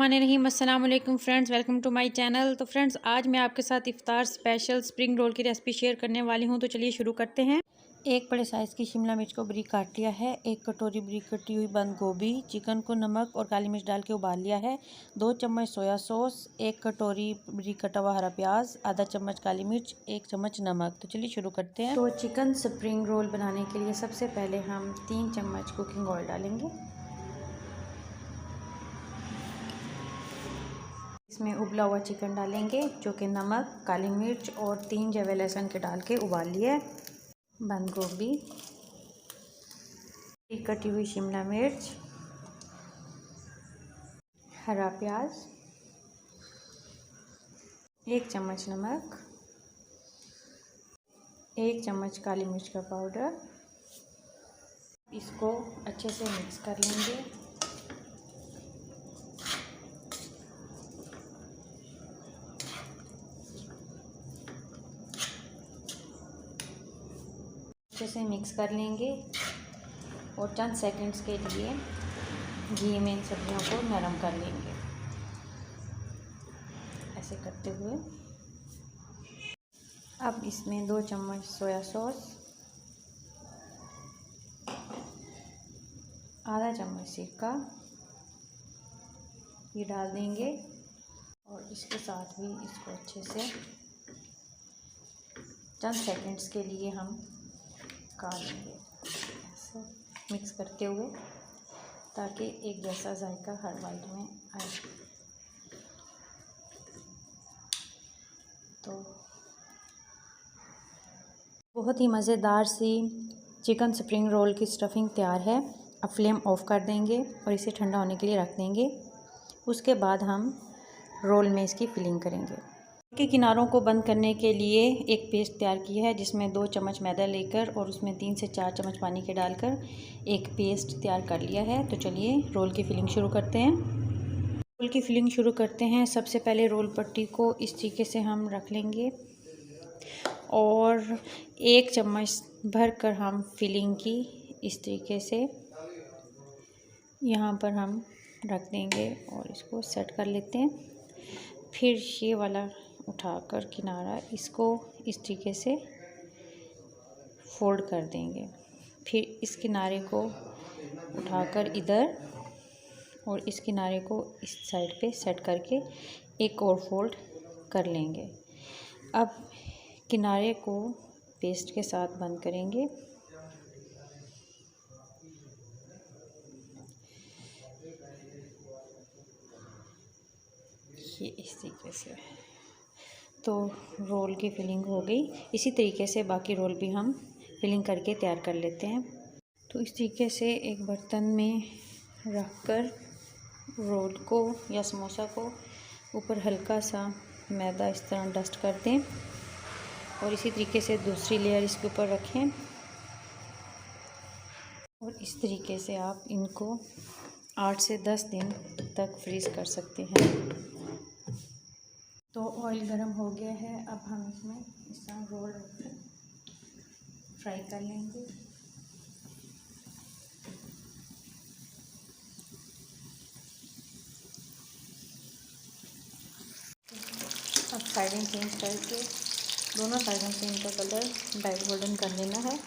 बिस्मिल्लाहिर्रहमानिर्रहीम। अस्सलाम वालेकुम friends, welcome to my channel. तो फ्रेंड्स, आज मैं आपके साथ इफ्तार स्पेशल स्प्रिंग रोल की रेसिपी शेयर करने वाली हूं। तो चलिए शुरू करते हैं। एक बड़े साइज़ की शिमला मिर्च को बारीक काट लिया है। एक कटोरी बारीक कटी हुई बंद गोभी। चिकन को नमक और काली मिर्च डाल के उबाल लिया है। 2 चम्मच सोया सॉस, 1 कटोरी बारीक कटा हुआ हरा प्याज, आधा चम्मच काली मिर्च, 1 चम्मच नमक। तो चलिए शुरू करते हैं। तो चिकन स्प्रिंग रोल बनाने के लिए सबसे पहले हम 3 चम्मच कुकिंग ऑयल डालेंगे। इसमें उबला हुआ चिकन डालेंगे, जो कि नमक, काली मिर्च और 3 जवे लहसुन के डाल के उबाल लिए। बंद गोभी, कटी हुई शिमला मिर्च, हरा प्याज, 1 चम्मच नमक, 1 चम्मच काली मिर्च का पाउडर। इसको अच्छे से मिक्स कर लेंगे। अच्छे से मिक्स कर लेंगे और चंद सेकंड्स के लिए घी में इन सब्जियों को नरम कर लेंगे, ऐसे करते हुए। अब इसमें 2 चम्मच सोया सॉस, आधा चम्मच सिरका ये डाल देंगे और इसके साथ भी इसको अच्छे से चंद सेकंड्स के लिए हम पका लेंगे, ऐसे मिक्स करते हुए, ताकि एक जैसा जायका हर बाइट में आए। तो बहुत ही मज़ेदार सी चिकन स्प्रिंग रोल की स्टफिंग तैयार है। अब फ्लेम ऑफ कर देंगे और इसे ठंडा होने के लिए रख देंगे। उसके बाद हम रोल में इसकी फिलिंग करेंगे। के किनारों को बंद करने के लिए एक पेस्ट तैयार किया है, जिसमें 2 चम्मच मैदा लेकर और उसमें 3 से 4 चम्मच पानी के डालकर एक पेस्ट तैयार कर लिया है। तो चलिए रोल की फिलिंग शुरू करते हैं। रोल की फिलिंग शुरू करते हैं। सबसे पहले रोल पट्टी को इस तरीके से हम रख लेंगे और 1 चम्मच भर कर हम फिलिंग की इस तरीके से यहाँ पर हम रख देंगे और इसको सेट कर लेते हैं। फिर ये वाला उठाकर किनारा इसको इस तरीके से फोल्ड कर देंगे। फिर इस किनारे को उठाकर इधर और इस किनारे को इस साइड पे सेट करके एक और फोल्ड कर लेंगे। अब किनारे को पेस्ट के साथ बंद करेंगे। ये इस तरीके से तो रोल की फिलिंग हो गई। इसी तरीके से बाकी रोल भी हम फिलिंग करके तैयार कर लेते हैं। तो इस तरीके से एक बर्तन में रखकर रोल को या समोसा को ऊपर हल्का सा मैदा इस तरह डस्ट कर दें और इसी तरीके से दूसरी लेयर इसके ऊपर रखें और इस तरीके से आप इनको 8 से 10 दिन तक फ्रीज़ कर सकते हैं। तो ऑयल गरम हो गया है। अब हम इसमें इस तरह रोल रखकर फ्राई कर लेंगे। अब साइडें चेंज करके दोनों साइडों से इनका कलर लाइट गोल्डन कर लेना है।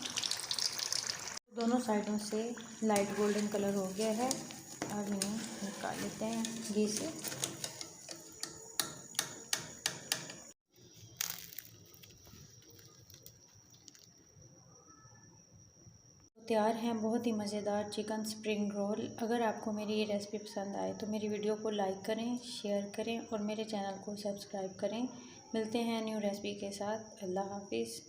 दोनों साइडों से लाइट गोल्डन कलर हो गया है। अब इन्हें निकाल लेते हैं घी से। तैयार हैं बहुत ही मज़ेदार चिकन स्प्रिंग रोल। अगर आपको मेरी ये रेसिपी पसंद आए तो मेरी वीडियो को लाइक करें, शेयर करें और मेरे चैनल को सब्सक्राइब करें। मिलते हैं न्यू रेसिपी के साथ। अल्लाह हाफिज़।